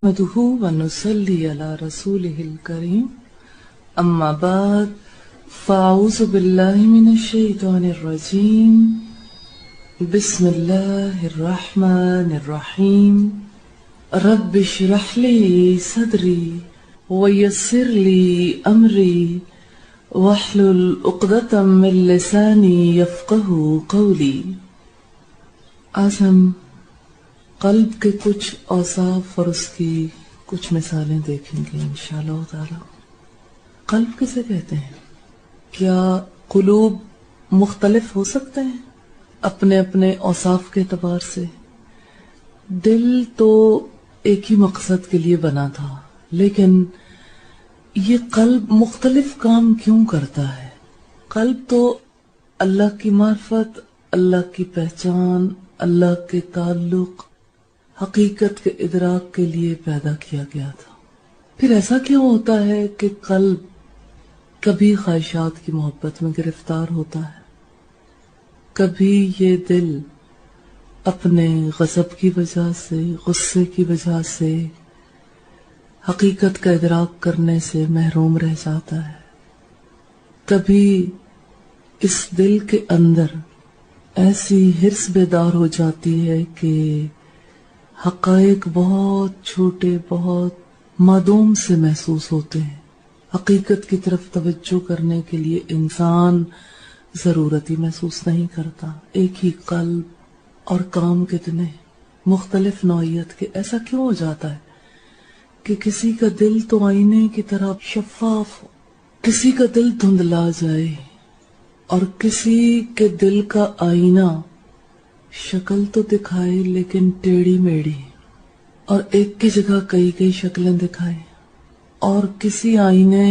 نحمده ونصلي على رسوله الكريم أما بعد فأعوذ بالله من الشيطان الرجيم بسم الله الرحمن الرحيم رب اشرح لي صدري ويسر لي أمري واحلل عقدة من لساني يفقهوا قولي۔ آج ہم قلب کے کچھ اوصاف اور اس کی کچھ مثالیں دیکھیں گے انشاءاللہ تعالی۔ قلب کسے کہتے ہیں؟ کیا قلوب مختلف ہو سکتے ہیں اپنے اپنے اوصاف کے اعتبار سے؟ دل تو ایک ہی مقصد کے لیے بنا تھا، لیکن یہ قلب مختلف کام کیوں کرتا ہے؟ قلب تو اللہ کی معرفت، اللہ کی پہچان، اللہ کے تعلق، حقیقت کے ادراک کے لیے پیدا کیا گیا تھا۔ پھر ایسا کیوں ہوتا ہے کہ قلب کبھی خواہشات کی محبت میں گرفتار ہوتا ہے، کبھی یہ دل اپنے غضب کی وجہ سے، غصے کی وجہ سے، حقیقت کا ادراک کرنے سے محروم رہ جاتا ہے، کبھی اس دل کے اندر ایسی حرص بیدار ہو جاتی ہے کہ حقائق بہت چھوٹے، بہت معدوم سے محسوس ہوتے ہیں۔ حقیقت کی طرف توجہ کرنے کے لیے انسان ضرورت ہی محسوس نہیں کرتا۔ ایک ہی قلب اور کام کتنے مختلف نوعیت کے۔ ایسا کیوں ہو جاتا ہے کہ کسی کا دل تو آئینے کی طرح شفاف ہو، کسی کا دل دھندلا جائے، اور کسی کے دل کا آئینہ شکل تو دکھائے لیکن ٹیڑھی میڑھی، اور ایک کی جگہ کئی شکلیں دکھائے، اور کسی آئینے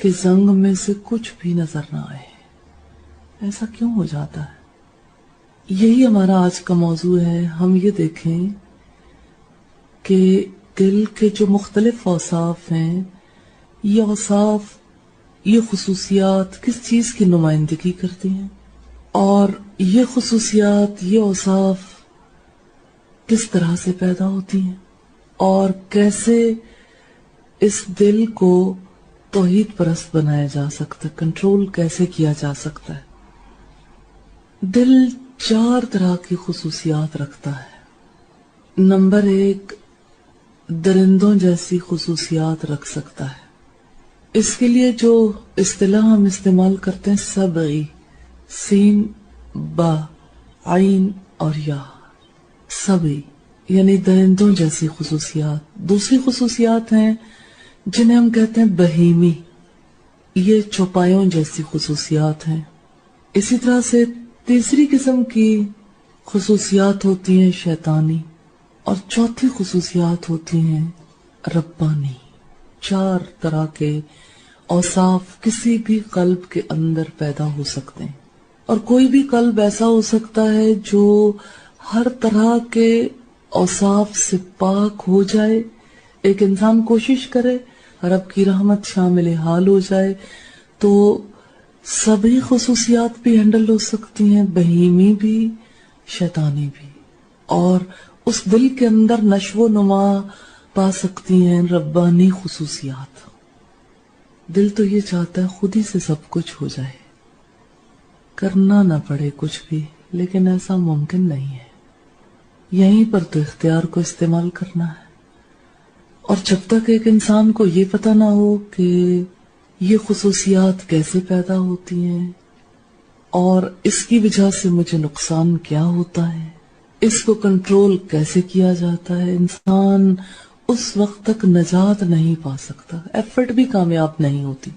کے زنگ میں سے کچھ بھی نظر نہ آئے۔ ایسا کیوں ہو جاتا ہے؟ یہی ہمارا آج کا موضوع ہے۔ ہم یہ دیکھیں کہ دل کے جو مختلف اوصاف ہیں، یہ اوصاف، یہ خصوصیات کس چیز کی نمائندگی کرتی ہیں، اور یہ خصوصیات، یہ اوصاف کس طرح سے پیدا ہوتی ہیں، اور کیسے اس دل کو توحید پرست بنایا جا سکتا ہے، کنٹرول کیسے کیا جا سکتا ہے۔ دل 4 طرح کی خصوصیات رکھتا ہے۔ نمبر 1، درندوں جیسی خصوصیات رکھ سکتا ہے۔ اس کے لیے جو اصطلاح ہم استعمال کرتے ہیں سبعی، سین، با، عین اور یا، سبعی یعنی درندوں جیسی خصوصیات۔ دوسری خصوصیات ہیں جنہیں ہم کہتے ہیں بہیمی، یہ چوپایوں جیسی خصوصیات ہیں۔ اسی طرح سے تیسری قسم کی خصوصیات ہوتی ہیں شیطانی، اور چوتھی خصوصیات ہوتی ہیں ربانی۔ 4 طرح کے اوصاف کسی بھی قلب کے اندر پیدا ہو سکتے ہیں، اور کوئی بھی قلب ایسا ہو سکتا ہے جو ہر طرح کے اوصاف سے پاک ہو جائے۔ ایک انسان کوشش کرے رب کی رحمت شامل حال ہو جائے تو سبھی خصوصیات بھی ہینڈل ہو سکتی ہیں، بہیمی بھی، شیطانی بھی، اور اس دل کے اندر نشو و نما پا سکتی ہیں ربانی خصوصیات۔ دل تو یہ چاہتا ہے خود ہی سے سب کچھ ہو جائے، کرنا نہ پڑے کچھ بھی، لیکن ایسا ممکن نہیں ہے۔ یہیں پر تو اختیار کو استعمال کرنا ہے، اور جب تک ایک انسان کو یہ پتہ نہ ہو کہ یہ خصوصیات کیسے پیدا ہوتی ہیں اور اس کی وجہ سے مجھے نقصان کیا ہوتا ہے، اس کو کنٹرول کیسے کیا جاتا ہے، انسان اس وقت تک نجات نہیں پا سکتا۔ ایفرٹ بھی کامیاب نہیں ہوتی،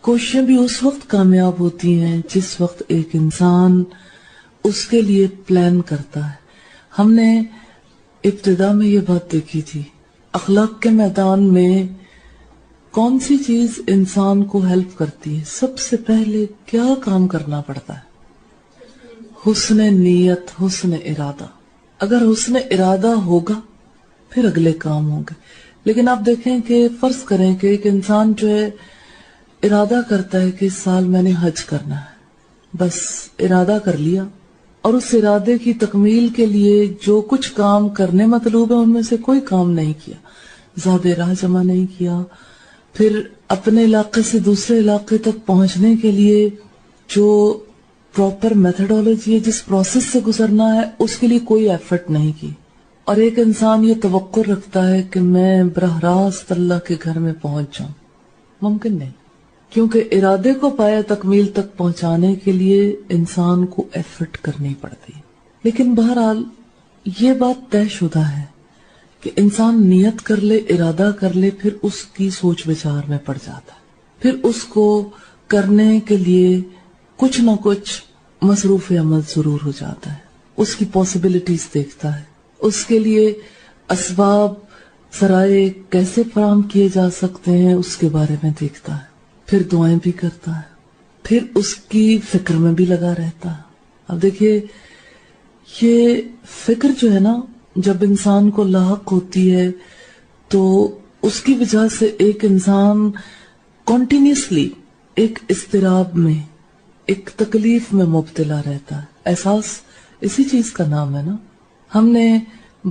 کوششیں بھی اس وقت کامیاب ہوتی ہیں جس وقت ایک انسان اس کے لیے پلان کرتا ہے۔ ہم نے ابتدا میں یہ بات دیکھی تھی، اخلاق کے میدان میں کون سی چیز انسان کو ہیلپ کرتی ہے؟ سب سے پہلے کیا کام کرنا پڑتا ہے؟ حسن نیت، حسن ارادہ۔ اگر حسن ارادہ ہوگا پھر اگلے کام ہوں گے۔ لیکن آپ دیکھیں کہ فرض کریں کہ ایک انسان جو ہے ارادہ کرتا ہے کہ اس سال میں نے حج کرنا ہے، بس ارادہ کر لیا، اور اس ارادے کی تکمیل کے لیے جو کچھ کام کرنے مطلوب ہے ان میں سے کوئی کام نہیں کیا، زیادہ راہ جمع نہیں کیا. پھر اپنے علاقے سے دوسرے علاقے تک پہنچنے کے لیے جو پراپر میتھڈولوجی ہے، جس پروسیس سے گزرنا ہے، اس کے لیے کوئی ایفرٹ نہیں کی. اور ایک انسان یہ توقع رکھتا ہے کہ میں براہ راست اللہ کے گھر میں پہنچ جاؤں، ممکن نہیں. کیونکہ ارادے کو پایہ تکمیل تک پہنچانے کے لیے انسان کو ایفرٹ کرنی پڑتی ہے. لیکن بہرحال یہ بات طے شدہ ہے کہ انسان نیت کر لے، ارادہ کر لے، پھر اس کی سوچ بچار میں پڑ جاتا ہے. پھر اس کو کرنے کے لیے کچھ نہ کچھ مصروف عمل ضرور ہو جاتا ہے. اس کی پاسبلٹیز دیکھتا ہے، اس کے لیے اسباب ذرائع کیسے فراہم کیے جا سکتے ہیں اس کے بارے میں دیکھتا ہے. پھر دعائیں بھی کرتا ہے، پھر اس کی فکر میں بھی لگا رہتا ہے. اب دیکھیے، یہ فکر جو ہے نا، جب انسان کو لاحق ہوتی ہے تو اس کی وجہ سے ایک انسان کنٹینیوسلی ایک اضطراب میں، ایک تکلیف میں مبتلا رہتا ہے. احساس اسی چیز کا نام ہے نا. ہم نے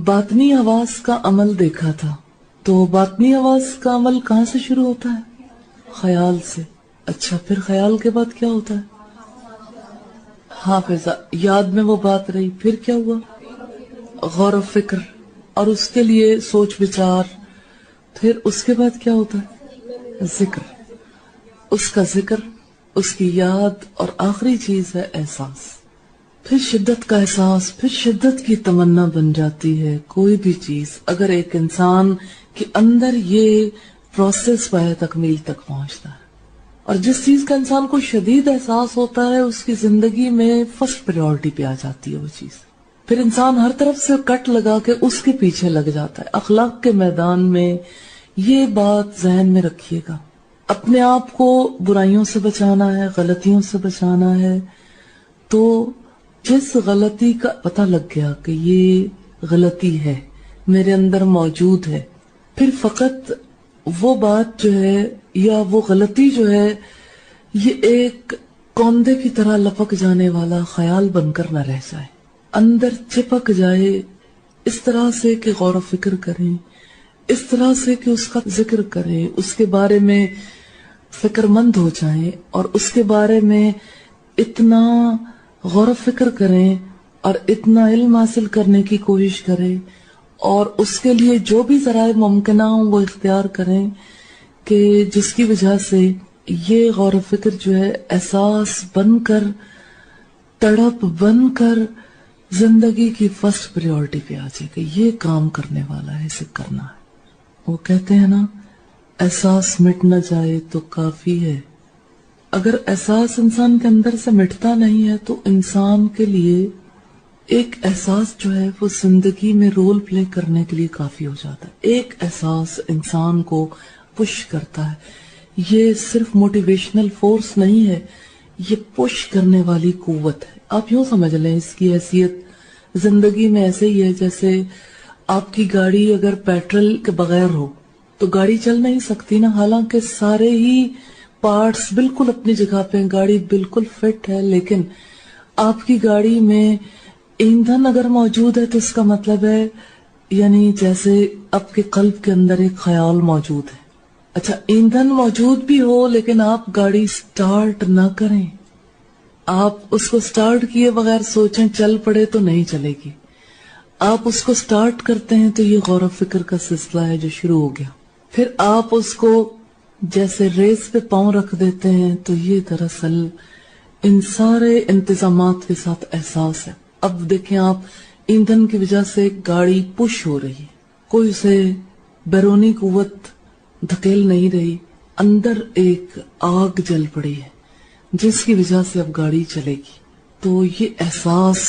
باطنی حواس کا عمل دیکھا تھا، تو باطنی حواس کا عمل کہاں سے شروع ہوتا ہے؟ خیال سے. اچھا، پھر خیال کے بعد کیا ہوتا ہے؟ حافظہ، یاد میں وہ بات رہی. پھر کیا ہوا؟ غور و فکر، اور اس کے لیے سوچ بچار. پھر اس کے بعد کیا ہوتا ہے؟ ذکر. اس کا ذکر، اس کی یاد، اور آخری چیز ہے احساس. پھر شدت کا احساس، پھر شدت کی تمنا بن جاتی ہے. کوئی بھی چیز اگر ایک انسان کے اندر یہ پروسیس پایہ تکمیل تک پہنچتا ہے، اور جس چیز کا انسان کو شدید احساس ہوتا ہے، اس کی زندگی میں فرسٹ پریورٹی پہ آ جاتی ہے وہ چیز. پھر انسان ہر طرف سے کٹ لگا کے اس کے پیچھے لگ جاتا ہے. اخلاق کے میدان میں یہ بات ذہن میں رکھیے گا. اپنے آپ کو برائیوں سے بچانا ہے، غلطیوں سے بچانا ہے. تو جس غلطی کا پتہ لگ گیا کہ یہ غلطی ہے، میرے اندر موجود ہے، پھر فقط وہ بات جو ہے یا وہ غلطی جو ہے، یہ ایک کوندے کی طرح لپک جانے والا خیال بن کر نہ رہ جائے، اندر چپک جائے. اس طرح سے کہ غور و فکر کریں، اس طرح سے کہ اس کا ذکر کریں، اس کے بارے میں فکر مند ہو جائیں، اور اس کے بارے میں اتنا غور و فکر کریں اور اتنا علم حاصل کرنے کی کوشش کریں، اور اس کے لیے جو بھی ذرائع ممکنہ ہوں وہ اختیار کریں کہ جس کی وجہ سے یہ غور و فکر جو ہے احساس بن کر، تڑپ بن کر زندگی کی فرسٹ پریورٹی پہ آ جائے کہ یہ کام کرنے والا ہے، اسے کرنا ہے. وہ کہتے ہیں نا، احساس مٹ نہ جائے تو کافی ہے. اگر احساس انسان کے اندر سے مٹتا نہیں ہے تو انسان کے لیے ایک احساس جو ہے وہ زندگی میں رول پلے کرنے کے لیے کافی ہو جاتا ہے. ایک احساس انسان کو پش کرتا ہے. یہ صرف موٹیویشنل فورس نہیں ہے، یہ پش کرنے والی قوت ہے. آپ یوں سمجھ لیں اس کی حیثیت زندگی میں ایسے ہی ہے جیسے آپ کی گاڑی اگر پیٹرول کے بغیر ہو تو گاڑی چل نہیں سکتی نا. حالانکہ سارے ہی پارٹس بالکل اپنی جگہ پہ، گاڑی بالکل فٹ ہے، لیکن آپ کی گاڑی میں ایندھن اگر موجود ہے تو اس کا مطلب ہے، یعنی جیسے آپ کے قلب کے اندر ایک خیال موجود ہے. اچھا، ایندھن موجود بھی ہو لیکن آپ گاڑی سٹارٹ نہ کریں، آپ اس کو سٹارٹ کیے بغیر سوچیں چل پڑے تو نہیں چلے گی. آپ اس کو سٹارٹ کرتے ہیں تو یہ غور و فکر کا سلسلہ ہے جو شروع ہو گیا. پھر آپ اس کو جیسے ریس پہ پاؤں رکھ دیتے ہیں تو یہ دراصل ان سارے انتظامات کے ساتھ احساس ہے. اب دیکھیں، آپ ایندھن کی وجہ سے گاڑی پش ہو رہی ہے، کوئی اسے بیرونی قوت دھکیل نہیں رہی، اندر ایک آگ جل پڑی ہے جس کی وجہ سے اب گاڑی چلے گی. تو یہ احساس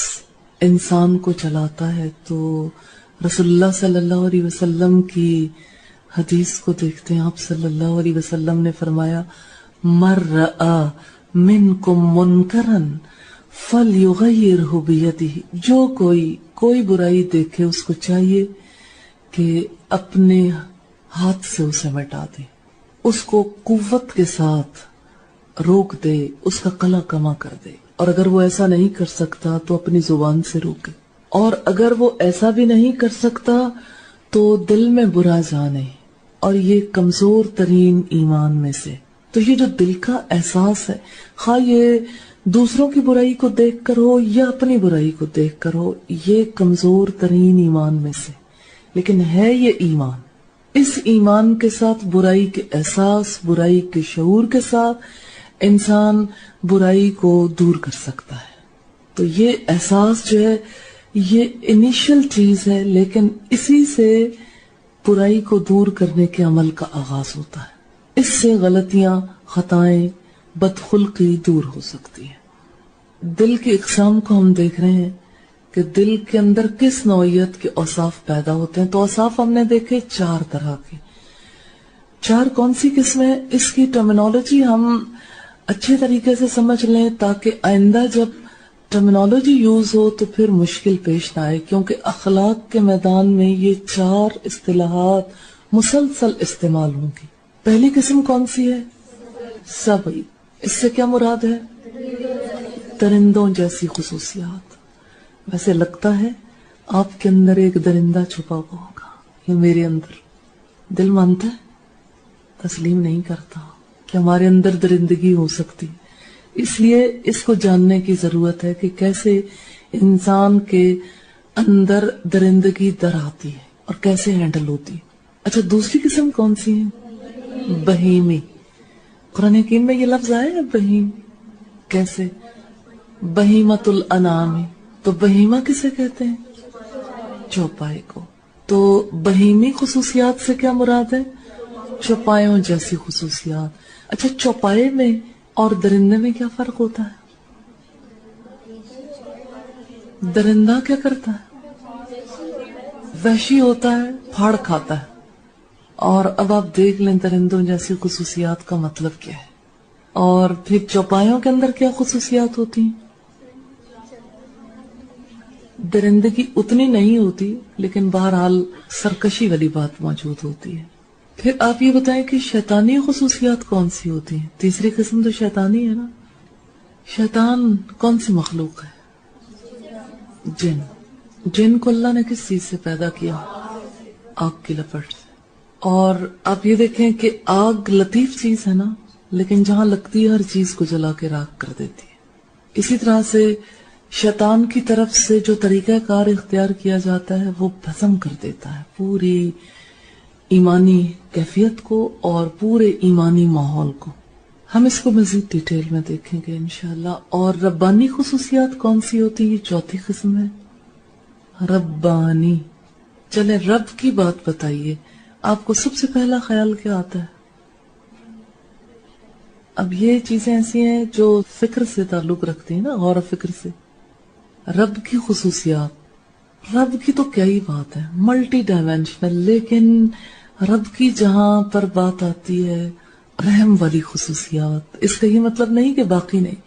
انسان کو چلاتا ہے. تو رسول اللہ صلی اللہ علیہ وسلم کی حدیث کو دیکھتے ہیں. آپ صلی اللہ علیہ وسلم نے فرمایا، مَن رَأَى مِنْكُمْ مُنْكَرًا فَلْيُغَيِّرْهُ بِيَدِهِ. جو کوئی برائی دیکھے اس کو چاہیے کہ اپنے ہاتھ سے اسے مٹا دے، اس کو قوت کے ساتھ روک دے، اس کا قلع کما کر دے. اور اگر وہ ایسا نہیں کر سکتا تو اپنی زبان سے روکے، اور اگر وہ ایسا بھی نہیں کر سکتا تو دل میں برا جانے، اور یہ کمزور ترین ایمان میں سے. تو یہ جو دل کا احساس ہے، خواہ یہ دوسروں کی برائی کو دیکھ کر ہو یا اپنی برائی کو دیکھ کر ہو، یہ کمزور ترین ایمان میں سے، لیکن ہے یہ ایمان. اس ایمان کے ساتھ برائی کے احساس، برائی کے شعور کے ساتھ انسان برائی کو دور کر سکتا ہے. تو یہ احساس جو ہے یہ انیشل چیز ہے، لیکن اسی سے برائی کو دور کرنے کے عمل کا آغاز ہوتا ہے. اس سے غلطیاں، خطائیں، بدخلقی دور ہو سکتی ہے. دل کی اقسام کو ہم دیکھ رہے ہیں کہ دل کے اندر کس نوعیت کے اوصاف پیدا ہوتے ہیں. تو اوصاف ہم نے دیکھے 4 طرح کے. 4 کون سی قسمیں؟ اس کی ٹرمینالوجی ہم اچھے طریقے سے سمجھ لیں تاکہ آئندہ جب ٹرمینالوجی یوز ہو تو پھر مشکل پیش نہ آئے، کیونکہ اخلاق کے میدان میں یہ 4 اصطلاحات مسلسل استعمال ہوں گی. پہلی قسم کون سی ہے؟ سبعی. اس سے کیا مراد ہے؟ درندوں جیسی خصوصیات. ویسے لگتا ہے آپ کے اندر ایک درندہ چھپا ہوا ہوگا، یہ میرے اندر. دل مانتا ہے، تسلیم نہیں کرتا کہ ہمارے اندر درندگی ہو سکتی. اس لیے اس کو جاننے کی ضرورت ہے کہ کیسے انسان کے اندر درندگی در آتی ہے اور کیسے ہینڈل ہوتی ہے. اچھا، دوسری قسم کون سی ہے؟ بہیمی. قرآن حکیم میں یہ لفظ آیا ہے بہیم. کیسے؟ بہیمت الانعام. تو بہیمہ کسے کہتے ہیں؟ چوپائے کو. تو بہیمی خصوصیات سے کیا مراد ہے؟ چوپایوں جیسی خصوصیات. اچھا، چوپائے میں اور درندے میں کیا فرق ہوتا ہے؟ درندہ کیا کرتا ہے؟ وحشی ہوتا ہے، پھاڑ کھاتا ہے. اور اب آپ دیکھ لیں درندوں جیسی خصوصیات کا مطلب کیا ہے. اور پھر چوپایوں کے اندر کیا خصوصیات ہوتی ہیں؟ درندگی اتنی نہیں ہوتی، لیکن بہرحال سرکشی والی بات موجود ہوتی ہے. پھر آپ یہ بتائیں کہ شیطانی خصوصیات کون سی ہوتی ہیں؟ تیسری قسم تو شیطانی ہے نا. شیطان کون سی مخلوق ہے؟ جن. جن کو اللہ نے کس چیز سے پیدا کیا؟ آگ کی لپٹ سے. اور آپ یہ دیکھیں کہ آگ لطیف چیز ہے نا، لیکن جہاں لگتی ہے ہر چیز کو جلا کے راکھ کر دیتی ہے. اسی طرح سے شیطان کی طرف سے جو طریقہ کار اختیار کیا جاتا ہے وہ بھسم کر دیتا ہے پوری ایمانی کیفیت کو اور پورے ایمانی ماحول کو. ہم اس کو مزید ڈیٹیل میں دیکھیں گے انشاءاللہ. اور ربانی خصوصیات کون سی ہوتی؟ یہ 4تھی قسم ہے، ربانی. چلے رب کی بات بتائیے، آپ کو سب سے پہلا خیال کیا آتا ہے؟ اب یہ چیزیں ایسی ہیں جو فکر سے تعلق رکھتی ہیں نا، غور و فکر سے. رب کی خصوصیات، رب کی تو کیا ہی بات ہے، ملٹی ڈائمینشنل. لیکن رب کی جہاں پر بات آتی ہے رحم والی خصوصیات، اس کا یہ مطلب نہیں کہ باقی نہیں.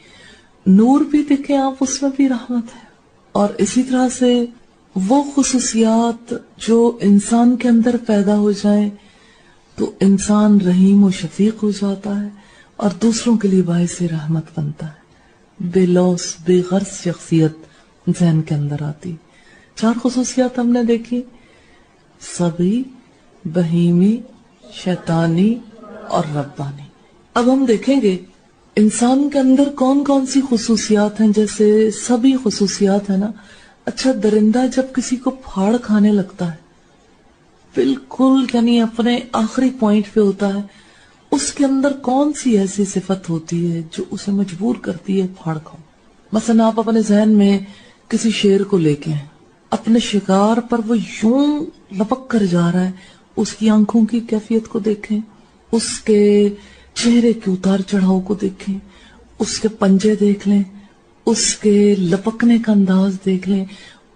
نور بھی دیکھیں آپ، اس میں بھی رحمت ہے. اور اسی طرح سے وہ خصوصیات جو انسان کے اندر پیدا ہو جائیں تو انسان رحیم و شفیق ہو جاتا ہے اور دوسروں کے لیے باعث رحمت بنتا ہے. بے لوث، بے غرض شخصیت ذہن کے اندر آتی. 4 خصوصیات ہم نے دیکھی، سبعی، بہیمی، شیطانی اور ربانی. اب ہم دیکھیں گے انسان کے اندر کون کون سی خصوصیات ہیں. جیسے سبھی خصوصیات ہیں نا. اچھا، درندہ جب کسی کو پھاڑ کھانے لگتا ہے، بالکل یعنی اپنے آخری پوائنٹ پہ ہوتا ہے، اس کے اندر کون سی ایسی صفت ہوتی ہے جو اسے مجبور کرتی ہے پھاڑ کھاؤ؟ مثلا آپ اپنے ذہن میں کسی شیر کو لے کے ہیں، اپنے شکار پر وہ یوں لپک کر جا رہا ہے، اس کی آنکھوں کی کیفیت کو دیکھیں، اس کے چہرے کے اتار چڑھاؤ کو دیکھیں، اس کے پنجے دیکھ لیں، اس کے لپکنے کا انداز دیکھ لیں.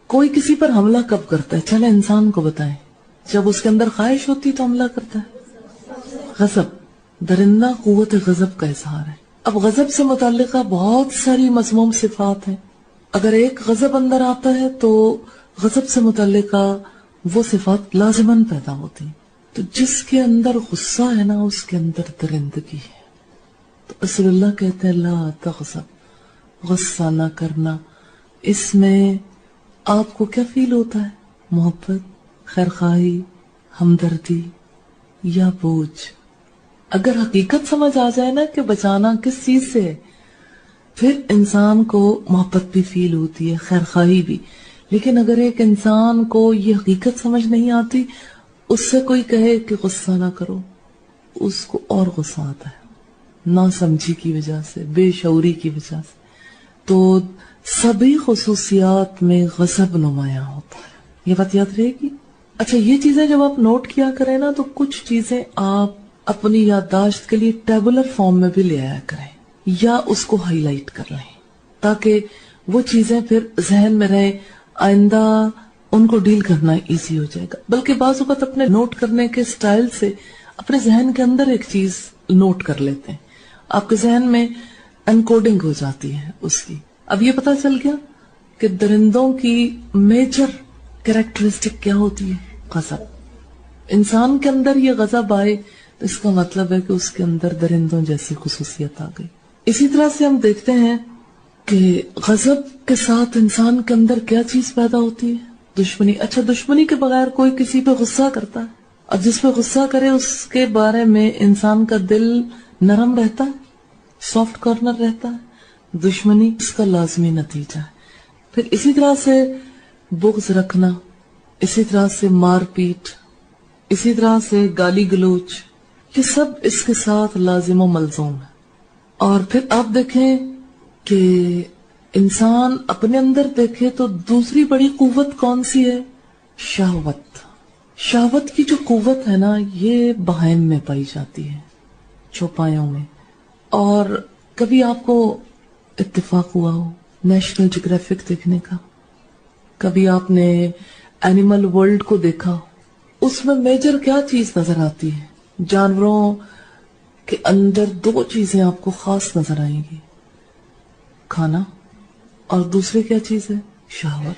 کوئی کسی پر حملہ کب کرتا ہے؟ چلے انسان کو بتائیں. جب اس کے اندر خواہش ہوتی تو حملہ کرتا ہے. غضب، درندہ قوت غضب کا اظہار ہے. اب غضب سے متعلقہ بہت ساری مذموم صفات ہیں. اگر ایک غضب اندر آتا ہے تو غضب سے متعلقہ وہ صفات لازماً پیدا ہوتی ہیں. تو جس کے اندر غصہ ہے نا، اس کے اندر درندگی ہے. تو رسول اللہ کہتے ہیں لا تغضب، غصہ نہ کرنا. اس میں آپ کو کیا فیل ہوتا ہے؟ محبت، خیرخواہی، ہمدردی. یا بوجھ. اگر حقیقت سمجھ آ جائے نا کہ بچانا کس چیز سے ہے، پھر انسان کو محبت بھی فیل ہوتی ہے، خیر خواہی بھی. لیکن اگر ایک انسان کو یہ حقیقت سمجھ نہیں آتی، اس سے کوئی کہے کہ غصہ نہ کرو، اس کو اور غصہ آتا ہے، نا سمجھی کی وجہ سے، بے شعوری کی وجہ سے. تو سبھی خصوصیات میں غضب نمایاں ہوتا ہے. یہ بات یاد رہے گی. اچھا، یہ چیزیں جب آپ نوٹ کیا کریں نا، تو کچھ چیزیں آپ اپنی یادداشت کے لیے ٹیبولر فارم میں بھی لے آیا کریں یا اس کو ہائی لائٹ کر لیں، تاکہ وہ چیزیں پھر ذہن میں رہیں، آئندہ ان کو ڈیل کرنا ایزی ہو جائے گا. بلکہ بعض اوقات اپنے نوٹ کرنے کے سٹائل سے اپنے ذہن کے اندر ایک چیز نوٹ کر لیتے ہیں، آپ کے ذہن میں انکوڈنگ ہو جاتی ہے اس کی. اب یہ پتا چل گیا کہ درندوں کی میجر کریکٹرسٹک کیا ہوتی ہے؟ غضب. انسان کے اندر یہ غضب آئے تو اس کا مطلب ہے کہ اس کے اندر درندوں جیسی خصوصیت آ گئی. اسی طرح سے ہم دیکھتے ہیں کہ غضب کے ساتھ انسان کے اندر کیا چیز پیدا ہوتی ہے؟ دشمنی. اچھا، دشمنی کے بغیر کوئی کسی پہ غصہ کرتا ہے، اور جس پہ غصہ کرے اس کے بارے میں انسان کا دل نرم رہتا ہے، سافٹ کارنر رہتا ہے. دشمنی اس کا لازمی نتیجہ ہے. پھر اسی طرح سے بغض رکھنا، اسی طرح سے مار پیٹ، اسی طرح سے گالی گلوچ، یہ سب اس کے ساتھ لازم و ملزوم ہے. اور پھر آپ دیکھیں کہ انسان اپنے اندر دیکھے تو دوسری بڑی قوت کون سی ہے؟ شہوت. شہوت کی جو قوت ہے نا، یہ بہائم میں پائی جاتی ہے، چوپایوں میں. اور کبھی آپ کو اتفاق ہوا ہو نیشنل جیوگرافک دیکھنے کا، کبھی آپ نے اینیمل ورلڈ کو دیکھا، اس میں میجر کیا چیز نظر آتی ہے؟ جانوروں کے اندر دو چیزیں آپ کو خاص نظر آئیں گی، کھانا اور دوسری کیا چیز ہے؟ شہوت.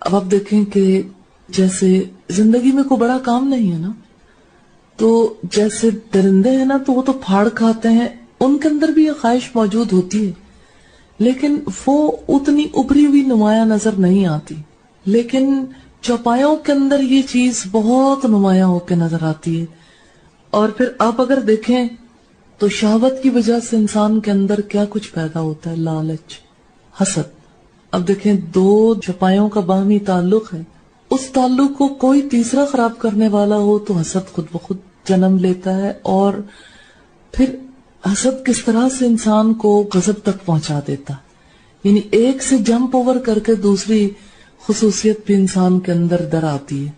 اب آپ دیکھیں کہ جیسے زندگی میں کوئی بڑا کام نہیں ہے نا، تو جیسے درندے ہیں نا، تو وہ تو پھاڑ کھاتے ہیں، ان کے اندر بھی یہ خواہش موجود ہوتی ہے، لیکن وہ اتنی ابھری ہوئی نمایاں نظر نہیں آتی. لیکن چوپایوں کے اندر یہ چیز بہت نمایاں ہو کے نظر آتی ہے. اور پھر آپ اگر دیکھیں تو شہوت کی وجہ سے انسان کے اندر کیا کچھ پیدا ہوتا ہے؟ لالچ، حسد. اب دیکھیں، دو چوپایوں کا باہمی تعلق ہے، اس تعلق کو کوئی تیسرا خراب کرنے والا ہو تو حسد خود بخود جنم لیتا ہے. اور پھر حسد کس طرح سے انسان کو غضب تک پہنچا دیتا، یعنی ایک سے جمپ اوور کر کے دوسری خصوصیت بھی انسان کے اندر در آتی ہے.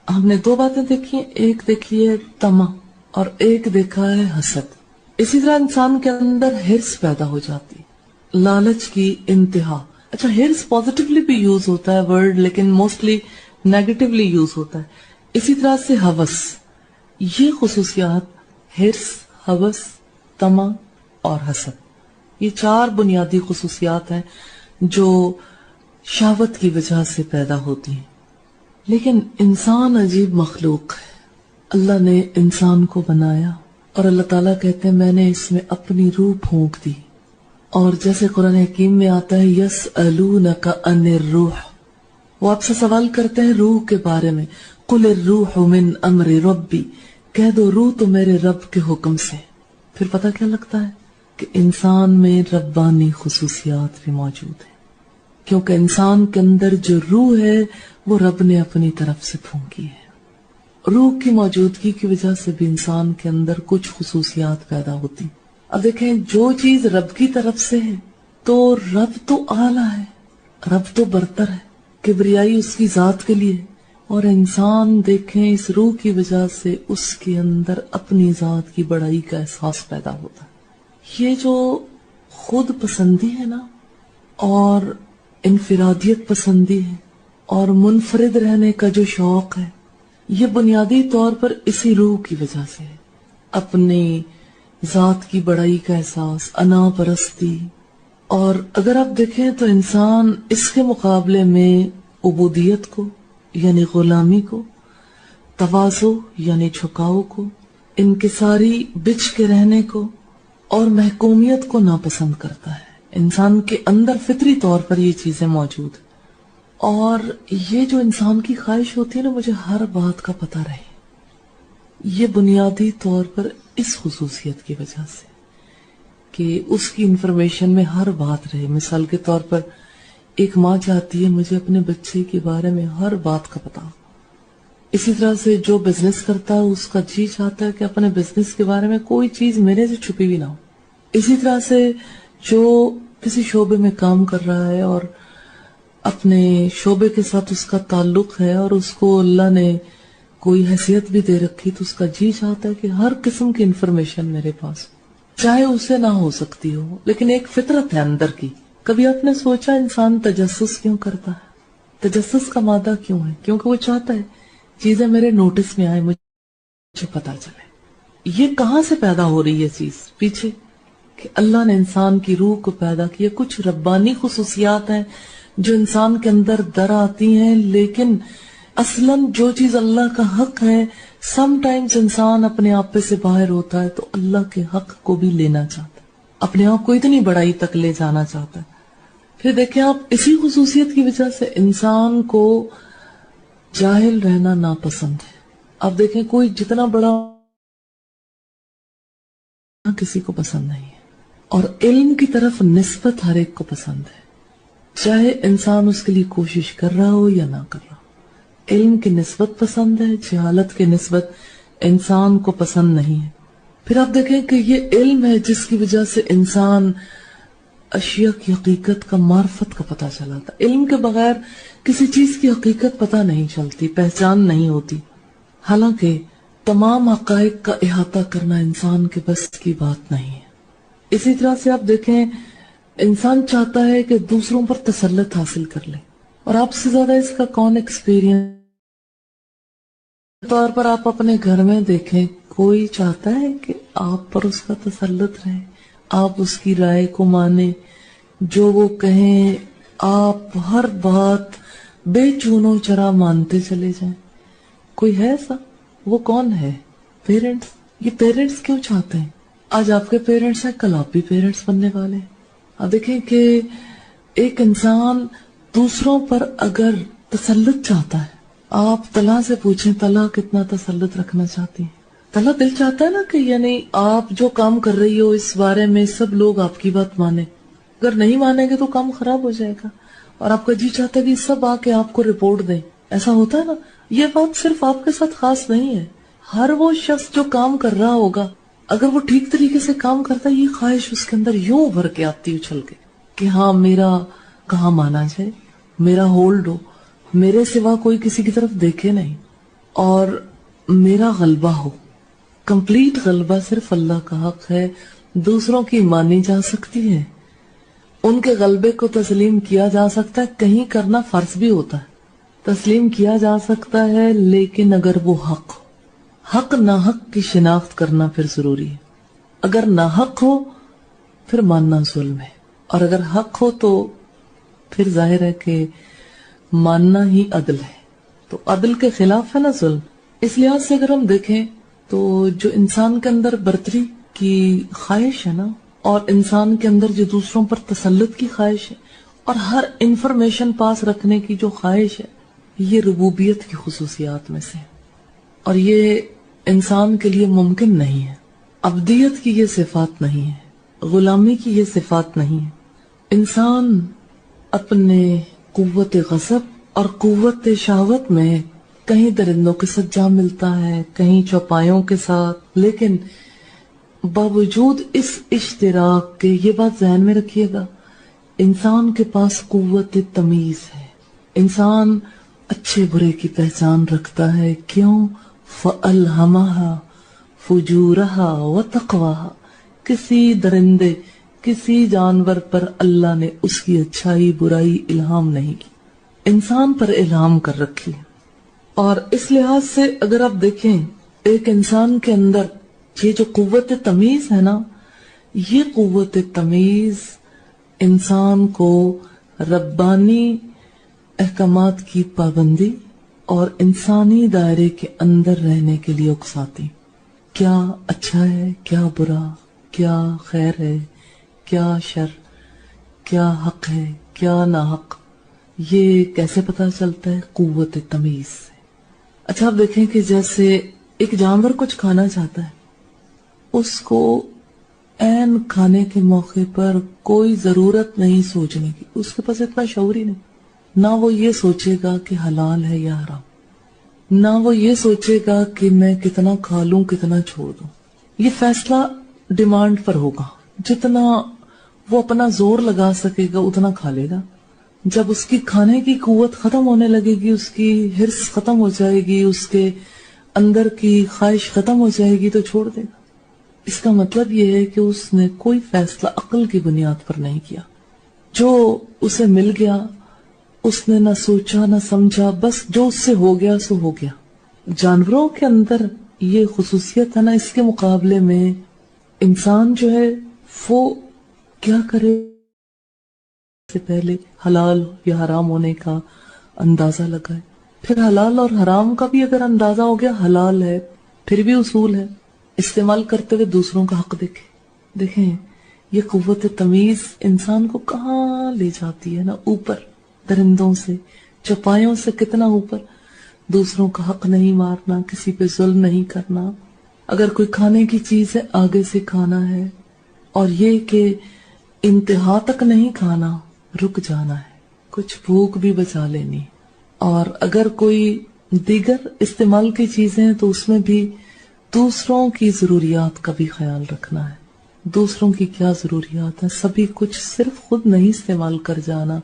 ہم نے دو باتیں دیکھی ہیں، ایک دیکھی ہے طمع اور ایک دیکھا ہے حسد. اسی طرح انسان کے اندر ہرس پیدا ہو جاتی، لالچ کی انتہا. اچھا، ہرس پازیٹیولی بھی یوز ہوتا ہے ورڈ، لیکن موسٹلی نیگیٹیولی یوز ہوتا ہے. اسی طرح سے ہوس. یہ خصوصیات ہرس، ہوس، طمع اور حسد، یہ چار بنیادی خصوصیات ہیں جو شہوت کی وجہ سے پیدا ہوتی ہیں. لیکن انسان عجیب مخلوق ہے. اللہ نے انسان کو بنایا اور اللہ تعالیٰ کہتے ہیں میں نے اس میں اپنی روح پھونک دی. اور جیسے قرآن حکیم میں آتا ہے یسألونک عن الروح، وہ آپ سے سوال کرتے ہیں روح کے بارے میں. قل الروح من امر ربی، کہہ دو روح تو میرے رب کے حکم سے. پھر پتہ کیا لگتا ہے کہ انسان میں ربانی خصوصیات بھی موجود ہیں، کیونکہ انسان کے اندر جو روح ہے وہ رب نے اپنی طرف سے پھونکی ہے. روح کی موجودگی کی وجہ سے بھی انسان کے اندر کچھ خصوصیات پیدا ہوتی. اب دیکھیں، جو چیز رب کی طرف سے ہے تو رب تو اعلیٰ ہے، رب تو برتر ہے، کبریائی اس کی ذات کے لیے. اور انسان دیکھیں اس روح کی وجہ سے اس کے اندر اپنی ذات کی بڑائی کا احساس پیدا ہوتا ہے. یہ جو خود پسندی ہے نا، اور انفرادیت پسندی ہے، اور منفرد رہنے کا جو شوق ہے، یہ بنیادی طور پر اسی روح کی وجہ سے ہے. اپنی ذات کی بڑائی کا احساس، انا پرستی. اور اگر آپ دیکھیں تو انسان اس کے مقابلے میں عبودیت کو یعنی غلامی کو، تواضع یعنی جھکاؤ کو، انکساری بچ کے رہنے کو، اور محکومیت کو ناپسند کرتا ہے. انسان کے اندر فطری طور پر یہ چیزیں موجود ہیں. اور یہ جو انسان کی خواہش ہوتی ہے نا، مجھے ہر بات کا پتہ رہے، یہ بنیادی طور پر اس خصوصیت کی وجہ سے کہ اس کی انفارمیشن میں ہر بات رہے. مثال کے طور پر ایک ماں چاہتی ہے مجھے اپنے بچے کے بارے میں ہر بات کا پتا. اسی طرح سے جو بزنس کرتا ہے اس کا جی چاہتا ہے کہ اپنے بزنس کے بارے میں کوئی چیز میرے سے چھپی بھی نہ ہو. اسی طرح سے جو کسی شعبے میں کام کر رہا ہے اور اپنے شعبے کے ساتھ اس کا تعلق ہے اور اس کو اللہ نے کوئی حیثیت بھی دے رکھی تو اس کا جی چاہتا ہے کہ ہر قسم کی انفارمیشن میرے پاس، چاہے اسے نہ ہو سکتی ہو لیکن ایک فطرت ہے اندر کی. کبھی آپ نے سوچا انسان تجسس کیوں کرتا ہے؟ تجسس کا مادہ کیوں ہے؟ کیونکہ وہ چاہتا ہے چیزیں میرے نوٹس میں آئے، مجھے پتا چلے. یہ کہاں سے پیدا ہو رہی ہے چیز پیچھے؟ کہ اللہ نے انسان کی روح کو پیدا کیا. کچھ ربانی خصوصیات ہیں جو انسان کے اندر در آتی ہیں، لیکن اصلاً جو چیز اللہ کا حق ہے سم ٹائمز انسان اپنے آپ پہ سے باہر ہوتا ہے تو اللہ کے حق کو بھی لینا چاہتا ہے، اپنے آپ کو اتنی بڑائی تک لے جانا چاہتا ہے. پھر دیکھیں آپ، اسی خصوصیت کی وجہ سے انسان کو جاہل رہنا ناپسند ہے. آپ دیکھیں کوئی جتنا بڑا کسی کو پسند نہیں ہے، اور علم کی طرف نسبت ہر ایک کو پسند ہے، چاہے انسان اس کے لیے کوشش کر رہا ہو یا نہ کر رہا ہو. علم کی نسبت پسند ہے، جہالت کی نسبت انسان کو پسند نہیں ہے. پھر آپ دیکھیں کہ یہ علم ہے جس کی وجہ سے انسان اشیاء کی حقیقت کا، معرفت کا پتہ چلاتا. علم کے بغیر کسی چیز کی حقیقت پتہ نہیں چلتی، پہچان نہیں ہوتی. حالانکہ تمام حقائق کا احاطہ کرنا انسان کے بس کی بات نہیں ہے. اسی طرح سے آپ دیکھیں انسان چاہتا ہے کہ دوسروں پر تسلط حاصل کر لے، اور آپ سے زیادہ اس کا کون ایکسپیرینس طور پر آپ اپنے گھر میں دیکھیں، کوئی چاہتا ہے کہ آپ پر اس کا تسلط رہے، آپ اس کی رائے کو مانیں، جو وہ کہیں آپ ہر بات بے چونو چرا مانتے چلے جائیں. کوئی ہے ایسا؟ وہ کون ہے؟ پیرنٹس. یہ پیرنٹس کیوں چاہتے ہیں؟ آج آپ کے پیرنٹس ہیں، کل آپ بھی پیرنٹس بننے والے ہیں. آپ دیکھیں کہ ایک انسان دوسروں پر اگر تسلط چاہتا ہے، آپ طلحہ سے پوچھیں طلحہ کتنا تسلط رکھنا چاہتی ہیں؟ طلحہ دل چاہتا ہے نا کہ یعنی آپ جو کام کر رہی ہو اس بارے میں سب لوگ آپ کی بات مانیں. اگر نہیں مانیں گے تو کام خراب ہو جائے گا، اور آپ کا جی چاہتا ہے کہ سب آ کے آپ کو رپورٹ دیں. ایسا ہوتا ہے نا. یہ بات صرف آپ کے ساتھ خاص نہیں ہے، ہر وہ شخص جو کام کر رہا ہوگا اگر وہ ٹھیک طریقے سے کام کرتا ہے، یہ خواہش اس کے اندر یوں بھر کے آتی اچھل کے کہ ہاں میرا کہاں مانا جائے، میرا ہولڈ ہو، میرے سوا کوئی کسی کی طرف دیکھے نہیں، اور میرا غلبہ ہو. کمپلیٹ غلبہ صرف اللہ کا حق ہے. دوسروں کی مانی جا سکتی ہے، ان کے غلبے کو تسلیم کیا جا سکتا ہے، کہیں کرنا فرض بھی ہوتا ہے، تسلیم کیا جا سکتا ہے، لیکن اگر وہ حق ناحق کی شناخت کرنا پھر ضروری ہے. اگر ناحق ہو پھر ماننا ظلم ہے، اور اگر حق ہو تو پھر ظاہر ہے کہ ماننا ہی عدل ہے. تو عدل کے خلاف ہے نا ظلم. اس لحاظ سے اگر ہم دیکھیں تو جو انسان کے اندر برتری کی خواہش ہے نا، اور انسان کے اندر جو دوسروں پر تسلط کی خواہش ہے، اور ہر انفارمیشن پاس رکھنے کی جو خواہش ہے، یہ ربوبیت کی خصوصیات میں سے، اور یہ انسان کے لیے ممکن نہیں ہے. عبدیت کی یہ صفات نہیں ہے، غلامی کی یہ صفات نہیں ہے. انسان اپنے قوت غضب اور قوت شہوت میں کہیں درندوں کے ساتھ جا ملتا ہے، کہیں چوپایوں کے ساتھ، لیکن باوجود اس اشتراک کے یہ بات ذہن میں رکھیے گا، انسان کے پاس قوت تمیز ہے. انسان اچھے برے کی پہچان رکھتا ہے. کیوں؟ فَأَلْهَمَهَا فُجُورَهَا وَتَقْوَاهَا. کسی درندے، کسی جانور پر اللہ نے اس کی اچھائی برائی الہام نہیں کی، انسان پر الہام کر رکھی ہے. اور اس لحاظ سے اگر آپ دیکھیں ایک انسان کے اندر یہ جو قوت تمیز ہے نا، یہ قوت تمیز انسان کو ربانی احکامات کی پابندی اور انسانی دائرے کے اندر رہنے کے لیے اکساتی. کیا اچھا ہے، کیا برا، کیا خیر ہے، کیا شر، کیا حق ہے، کیا ناحق، یہ کیسے پتا چلتا ہے؟ قوت تمیز سے. اچھا آپ دیکھیں کہ جیسے ایک جانور کچھ کھانا چاہتا ہے، اس کو عین کھانے کے موقع پر کوئی ضرورت نہیں سوچنے کی، اس کے پاس اتنا شعور ہی نہیں، نہ وہ یہ سوچے گا کہ حلال ہے یا حرام، نہ وہ یہ سوچے گا کہ میں کتنا کھا لوں کتنا چھوڑ دوں. یہ فیصلہ ڈیمانڈ پر ہوگا، جتنا وہ اپنا زور لگا سکے گا اتنا کھا لے گا. جب اس کی کھانے کی قوت ختم ہونے لگے گی، اس کی حرص ختم ہو جائے گی، اس کے اندر کی خواہش ختم ہو جائے گی تو چھوڑ دے گا. اس کا مطلب یہ ہے کہ اس نے کوئی فیصلہ عقل کی بنیاد پر نہیں کیا. جو اسے مل گیا اس نے نہ سوچا نہ سمجھا، بس جو اس سے ہو گیا سو ہو گیا. جانوروں کے اندر یہ خصوصیت ہے نا، اس کے مقابلے میں انسان جو ہے وہ کیا کرے سے پہلے حلال یا حرام ہونے کا اندازہ لگائے، پھر حلال اور حرام کا بھی اگر اندازہ ہو گیا حلال ہے پھر بھی اصول ہے، استعمال کرتے ہوئے دوسروں کا حق دیکھے. دیکھیں یہ قوت تمیز انسان کو کہاں لے جاتی ہے نا، اوپر درندوں سے چوپایوں سے کتنا اوپر. دوسروں کا حق نہیں مارنا، کسی پہ ظلم نہیں کرنا، اگر کوئی کھانے کی چیز ہے آگے سے کھانا ہے، اور یہ کہ انتہا تک نہیں کھانا، رک جانا ہے، کچھ بھوک بھی بچا لینی. اور اگر کوئی دیگر استعمال کی چیزیں تو اس میں بھی دوسروں کی ضروریات کا بھی خیال رکھنا ہے. دوسروں کی کیا ضروریات ہیں، سبھی کچھ صرف خود نہیں استعمال کر جانا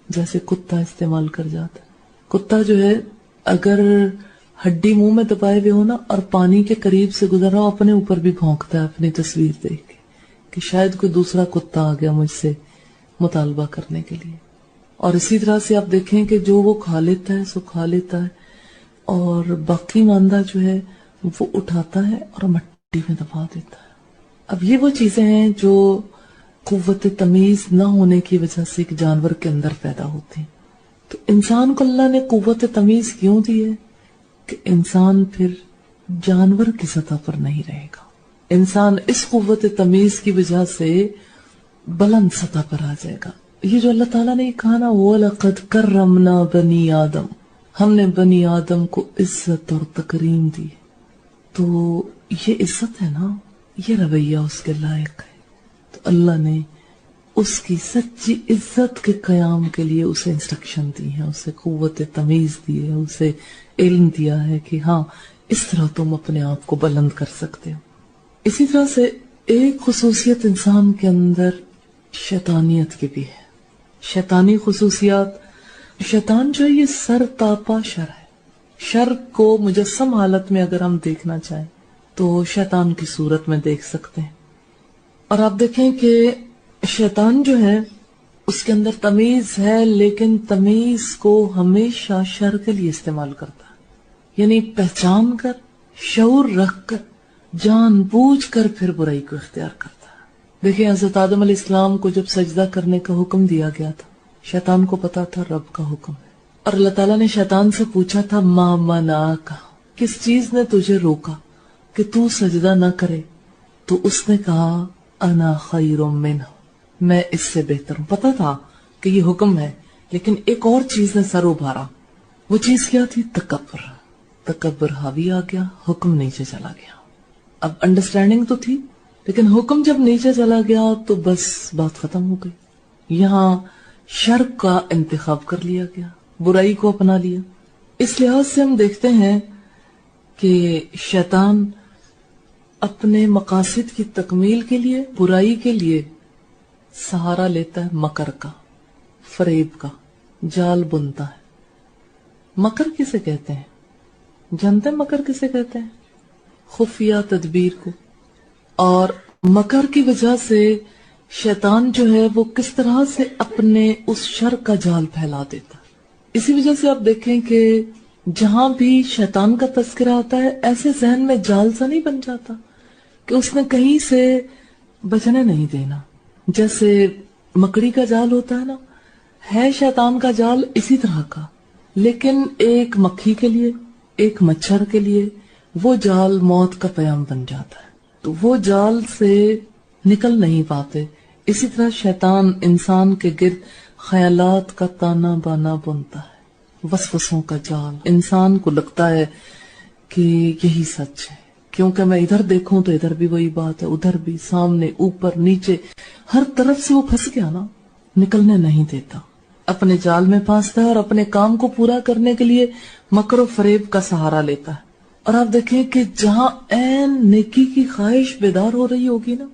جیسے کتا استعمال کر جاتا ہے. کتا جو ہے اگر ہڈی منہ میں دبائے ہوئے ہو نا اور پانی کے قریب سے گزرا ہو، اپنے اوپر بھی بھونکتا ہے اپنی تصویر دیکھ کے کہ شاید کوئی دوسرا کتا آ گیا مجھ سے مطالبہ کرنے کے لیے. اور اسی طرح سے آپ دیکھیں کہ جو وہ کھا لیتا ہے سو کھا لیتا ہے، اور باقی ماندہ جو ہے وہ اٹھاتا ہے اور مٹی میں دبا دیتا ہے. اب یہ وہ چیزیں ہیں جو قوت تمیز نہ ہونے کی وجہ سے ایک جانور کے اندر پیدا ہوتی ہیں. تو انسان کو اللہ نے قوت تمیز کیوں دی ہے کہ انسان پھر جانور کی سطح پر نہیں رہے گا. انسان اس قوت تمیز کی وجہ سے بلند سطح پر آ جائے گا. یہ جو اللہ تعالیٰ نے کہا نا وَلَقَدْ كَرَّمْنَا بَنِي آدم، ہم نے بنی آدم کو عزت اور تکریم دی. تو یہ عزت ہے نا، یہ رویہ اس کے لائق ہے. تو اللہ نے اس کی سچی عزت کے قیام کے لیے اسے انسٹرکشن دی ہے، اسے قوت تمیز دی ہے، اسے علم دیا ہے کہ ہاں اس طرح تم اپنے آپ کو بلند کر سکتے ہو. اسی طرح سے ایک خصوصیت انسان کے اندر شیطانیت کی بھی ہے. شیطانی خصوصیات، شیطان جو ہے یہ سر تاپا شر ہے. شر کو مجسم حالت میں اگر ہم دیکھنا چاہیں تو شیطان کی صورت میں دیکھ سکتے ہیں. اور آپ دیکھیں کہ شیطان جو ہے اس کے اندر تمیز ہے، لیکن تمیز کو ہمیشہ شر کے لیے استعمال کرتا ہے. یعنی پہچان کر، شعور رکھ کر، جان بوجھ کر پھر برائی کو اختیار کرتا ہے. دیکھیں حضرت آدم علیہ السلام کو جب سجدہ کرنے کا حکم دیا گیا تھا، شیطان کو پتا تھا رب کا حکم ہے، اور اللہ تعالیٰ نے شیطان سے پوچھا تھا ما منعک، کس چیز نے تجھے روکا کہ تو سجدہ نہ کرے؟ تو اس نے کہا انا خیر منہ، میں اس سے بہتر ہوں. پتا تھا کہ یہ حکم ہے، لیکن ایک اور چیز نے سر ابھارا. وہ چیز کیا تھی؟ تکبر. تکبر حاوی آ گیا، حکم نیچے چلا گیا. اب انڈرسٹینڈنگ تو تھی، لیکن حکم جب نیچے چلا گیا تو بس بات ختم ہو گئی. یہاں شر کا انتخاب کر لیا گیا، برائی کو اپنا لیا. اس لحاظ سے ہم دیکھتے ہیں کہ شیطان اپنے مقاصد کی تکمیل کے لیے، برائی کے لیے سہارا لیتا ہے مکر کا، فریب کا، جال بنتا ہے. مکر کسے کہتے ہیں؟ جانتے ہیں مکر کسے کہتے ہیں؟ خفیہ تدبیر کو. اور مکر کی وجہ سے شیطان جو ہے وہ کس طرح سے اپنے اس شر کا جال پھیلا دیتا. اسی وجہ سے آپ دیکھیں کہ جہاں بھی شیطان کا تذکرہ آتا ہے ایسے ذہن میں جال سا نہیں بن جاتا کہ اس نے کہیں سے بچنے نہیں دینا. جیسے مکڑی کا جال ہوتا ہے نا، ہے شیطان کا جال اسی طرح کا، لیکن ایک مکھی کے لیے، ایک مچھر کے لیے وہ جال موت کا پیام بن جاتا ہے، تو وہ جال سے نکل نہیں پاتے. اسی طرح شیطان انسان کے گرد خیالات کا تانا بانا بنتا ہے، وسوسوں کا جال. انسان کو لگتا ہے کہ یہی سچ ہے، کیونکہ میں ادھر دیکھوں تو ادھر بھی وہی بات ہے، ادھر بھی، سامنے، اوپر، نیچے، ہر طرف سے وہ پھنس گیا نا، نکلنے نہیں دیتا، اپنے جال میں پھنستا ہے اور اپنے کام کو پورا کرنے کے لیے مکر و فریب کا سہارا لیتا ہے۔ اور آپ دیکھیں کہ جہاں عین نیکی کی خواہش بیدار ہو رہی ہوگی نا،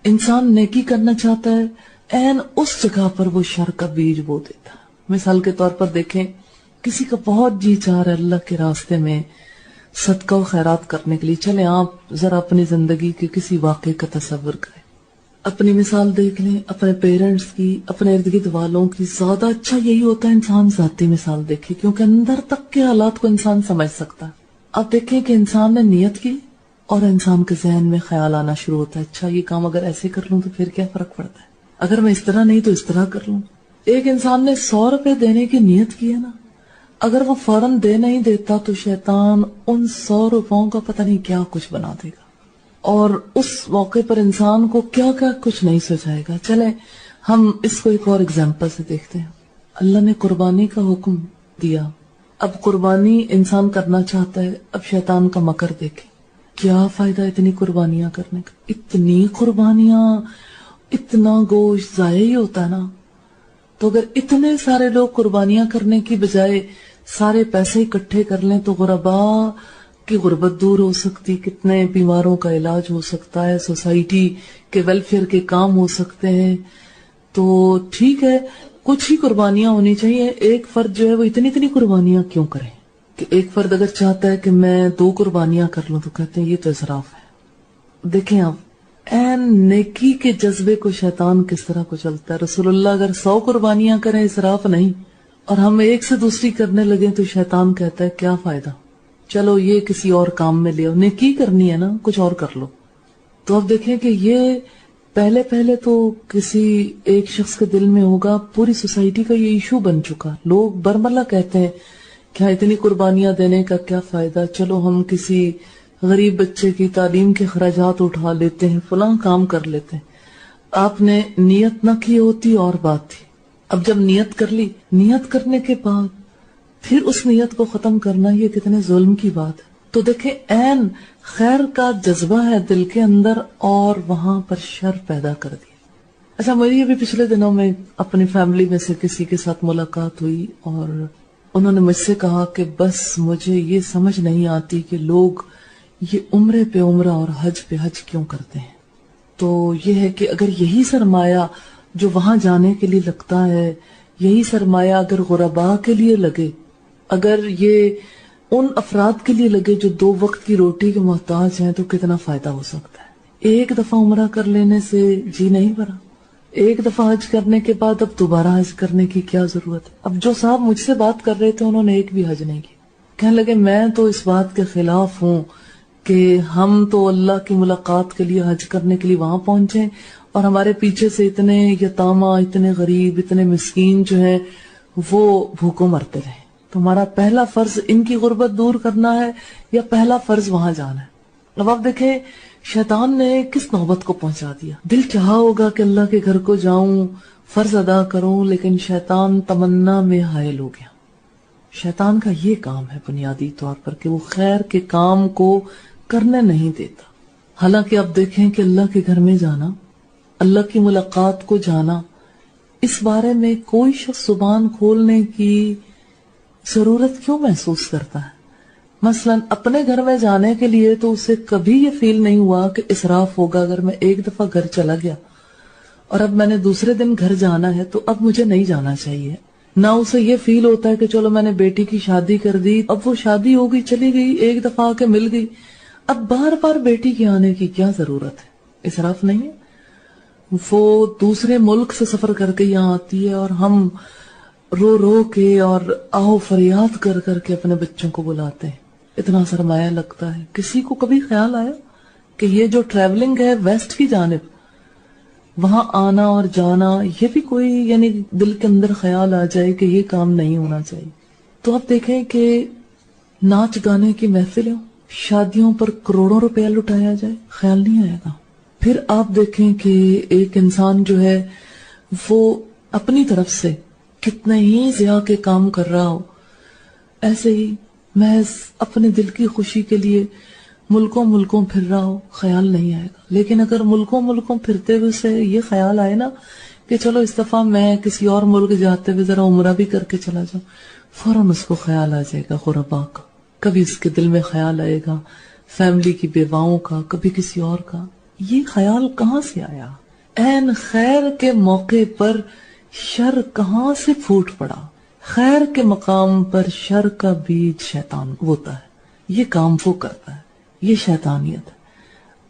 انسان نیکی کرنا چاہتا ہے، عین اس جگہ پر وہ شر کا بیج بو دیتا ہے۔ مثال کے طور پر دیکھیں، کسی کا بہت جی چاہ رہا ہے اللہ کے راستے میں صدقہ و خیرات کرنے کے لیے، چلیں آپ ذرا اپنی زندگی کے کسی واقعے کا تصور کریں، اپنی مثال دیکھ لیں، اپنے پیرنٹس کی، اپنے ارد گرد والوں کی۔ زیادہ اچھا یہی ہوتا ہے انسان ذاتی مثال دیکھے، کیونکہ اندر تک کے حالات کو انسان سمجھ سکتا ہے۔ آپ دیکھیں کہ انسان نے نیت کی اور انسان کے ذہن میں خیال آنا شروع ہوتا ہے، اچھا یہ کام اگر ایسے کر لوں تو پھر کیا فرق پڑتا ہے، اگر میں اس طرح نہیں تو اس طرح کر لوں۔ ایک انسان نے 100 روپے دینے کی نیت کی ہے نا، اگر وہ فوراً دے نہیں دیتا تو شیطان ان 100 روپوں کا پتہ نہیں کیا کچھ بنا دے گا، اور اس موقع پر انسان کو کیا کیا کچھ نہیں سوچائے گا۔ چلیں ہم اس کو ایک اور اگزامپل سے دیکھتے ہیں۔ اللہ نے قربانی کا حکم دیا، اب قربانی انسان کرنا چاہتا ہے، اب شیطان کا مکر دیکھیں، کیا فائدہ اتنی قربانیاں کرنے کا، اتنی قربانیاں، اتنا گوشت ضائع ہی ہوتا ہے نا۔ تو اگر اتنے سارے لوگ قربانیاں کرنے کی بجائے سارے پیسے اکٹھے کر لیں تو غرباء کی غربت دور ہو سکتی، کتنے بیماروں کا علاج ہو سکتا ہے، سوسائٹی کے ویلفیئر کے کام ہو سکتے ہیں۔ تو ٹھیک ہے، کچھ ہی قربانیاں ہونی چاہیے، ایک فرد جو ہے وہ اتنی قربانیاں کیوں کرے؟ کہ ایک فرد اگر چاہتا ہے کہ میں 2 قربانیاں کر لوں تو کہتے ہیں یہ تو اسراف ہے۔ دیکھیں آپ این نیکی کے جذبے کو شیطان کس طرح کو چلتا ہے۔ رسول اللہ اگر 100 قربانیاں کریں اسراف نہیں، اور ہم ایک سے دوسری کرنے لگیں تو شیطان کہتا ہے کیا فائدہ، چلو یہ کسی اور کام میں لے آؤ، نیکی کرنی ہے نا کچھ اور کر لو۔ تو اب دیکھیں کہ یہ پہلے تو کسی ایک شخص کے دل میں ہوگا، پوری سوسائٹی کا یہ ایشو بن چکا، لوگ برملا کہتے ہیں کیا اتنی قربانیاں دینے کا کیا فائدہ، چلو ہم کسی غریب بچے کی تعلیم کے اخراجات اٹھا لیتے ہیں، فلاں کام کر لیتے ہیں۔ آپ نے نیت نہ کی ہوتی اور بات تھی، اب جب نیت کر لی، نیت کرنے کے بعد پھر اس نیت کو ختم کرنا، یہ کتنے ظلم کی بات ہے۔ تو دیکھیں عین خیر کا جذبہ ہے دل کے اندر اور وہاں پر شر پیدا کر دیا۔ اچھا میری ابھی پچھلے دنوں میں اپنی فیملی میں سے کسی کے ساتھ ملاقات ہوئی اور انہوں نے مجھ سے کہا کہ بس مجھے یہ سمجھ نہیں آتی کہ لوگ یہ عمرے پہ عمرہ اور حج پہ حج کیوں کرتے ہیں۔ تو یہ ہے کہ اگر یہی سرمایہ جو وہاں جانے کے لیے لگتا ہے، یہی سرمایہ اگر غرباء کے لیے لگے، اگر یہ ان افراد کے لیے لگے جو 2 وقت کی روٹی کے محتاج ہیں، تو کتنا فائدہ ہو سکتا ہے۔ ایک دفعہ عمرہ کر لینے سے جی نہیں بھرا، ایک دفعہ حج کرنے کے بعد اب دوبارہ حج کرنے کی کیا ضرورت ہے؟ اب جو صاحب مجھ سے بات کر رہے تھے انہوں نے ایک بھی حج نہیں کی، کہنے لگے میں تو اس بات کے خلاف ہوں کہ ہم تو اللہ کی ملاقات کے لیے حج کرنے کے لیے وہاں پہنچے اور ہمارے پیچھے سے اتنے یتامہ، اتنے غریب، اتنے مسکین جو ہیں وہ بھوکوں مرتے رہے۔ تو ہمارا پہلا فرض ان کی غربت دور کرنا ہے یا پہلا فرض وہاں جانا ہے؟ اب آپ دیکھیں شیطان نے کس نوبت کو پہنچا دیا۔ دل چاہا ہوگا کہ اللہ کے گھر کو جاؤں، فرض ادا کروں، لیکن شیطان تمنا میں حائل ہو گیا۔ شیطان کا یہ کام ہے بنیادی طور پر کہ وہ خیر کے کام کو کرنے نہیں دیتا۔ حالانکہ آپ دیکھیں کہ اللہ کے گھر میں جانا، اللہ کی ملاقات کو جانا، اس بارے میں کوئی شخص زبان کھولنے کی ضرورت کیوں محسوس کرتا ہے؟ مثلا اپنے گھر میں جانے کے لیے تو اسے کبھی یہ فیل نہیں ہوا کہ اسراف ہوگا اگر میں ایک دفعہ گھر چلا گیا اور اب میں نے دوسرے دن گھر جانا ہے تو اب مجھے نہیں جانا چاہیے۔ نہ اسے یہ فیل ہوتا ہے کہ چلو میں نے بیٹی کی شادی کر دی، اب وہ شادی ہو گئی، چلی گئی، ایک دفعہ آ کے مل گئی، اب بار بار بیٹی کے آنے کی کیا ضرورت ہے؟ اسراف نہیں ہے۔ وہ دوسرے ملک سے سفر کر کے یہاں آتی ہے اور ہم رو رو کے اور آہو فریاد کر کر کے اپنے بچوں کو بلاتے ہیں، اتنا سرمایہ لگتا ہے۔ کسی کو کبھی خیال آیا کہ یہ جو ٹریولنگ ہے ویسٹ کی جانب، وہاں آنا اور جانا، یہ بھی کوئی یعنی دل کے اندر خیال آ جائے کہ یہ کام نہیں ہونا چاہیے؟ تو آپ دیکھیں کہ ناچ گانے کی محفلوں، شادیوں پر کروڑوں روپیہ لٹایا جائے، خیال نہیں آئے گا۔ پھر آپ دیکھیں کہ ایک انسان جو ہے وہ اپنی طرف سے کتنے ہی ضیاء کے کام کر رہا ہو، ایسے ہی محض اپنے دل کی خوشی کے لیے ملکوں پھر رہا ہو، خیال نہیں آئے گا. لیکن اگر ملکوں پھرتے ہوئے سے یہ خیال آئے نا کہ چلو اس دفعہ میں کسی اور ملک جاتے ہوئے ذرا عمرہ بھی کر کے چلا جاؤں، فوراً اس کو خیال آ جائے گا غربا کا. کبھی اس کے دل میں خیال آئے گا فیملی کی بیواؤں کا، کبھی کسی اور کا. یہ خیال کہاں سے آیا؟ عین خیر کے موقع پر شر کہاں سے پھوٹ پڑا؟ خیر کے مقام پر شر کا بیج شیطان ہوتا ہے. یہ کام وہ کرتا ہے، یہ شیطانیت ہے.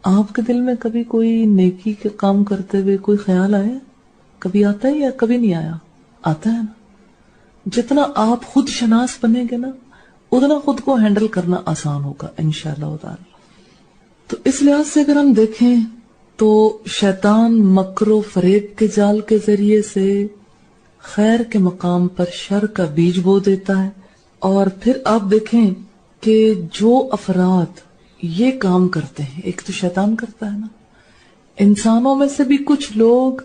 آپ کے دل میں کبھی کوئی نیکی کے کام کرتے ہوئے کوئی خیال آیا؟ کبھی آتا ہے یا کبھی نہیں آیا؟ آتا ہے نا. جتنا آپ خود شناس بنیں گے نا اتنا خود کو ہینڈل کرنا آسان ہوگا انشاءاللہ تعالی. تو اس لحاظ سے اگر ہم دیکھیں تو شیطان مکر و فریب کے جال کے ذریعے سے خیر کے مقام پر شر کا بیج بو دیتا ہے. اور پھر آپ دیکھیں کہ جو افراد یہ کام کرتے ہیں، ایک تو شیطان کرتا ہے نا، انسانوں میں سے بھی کچھ لوگ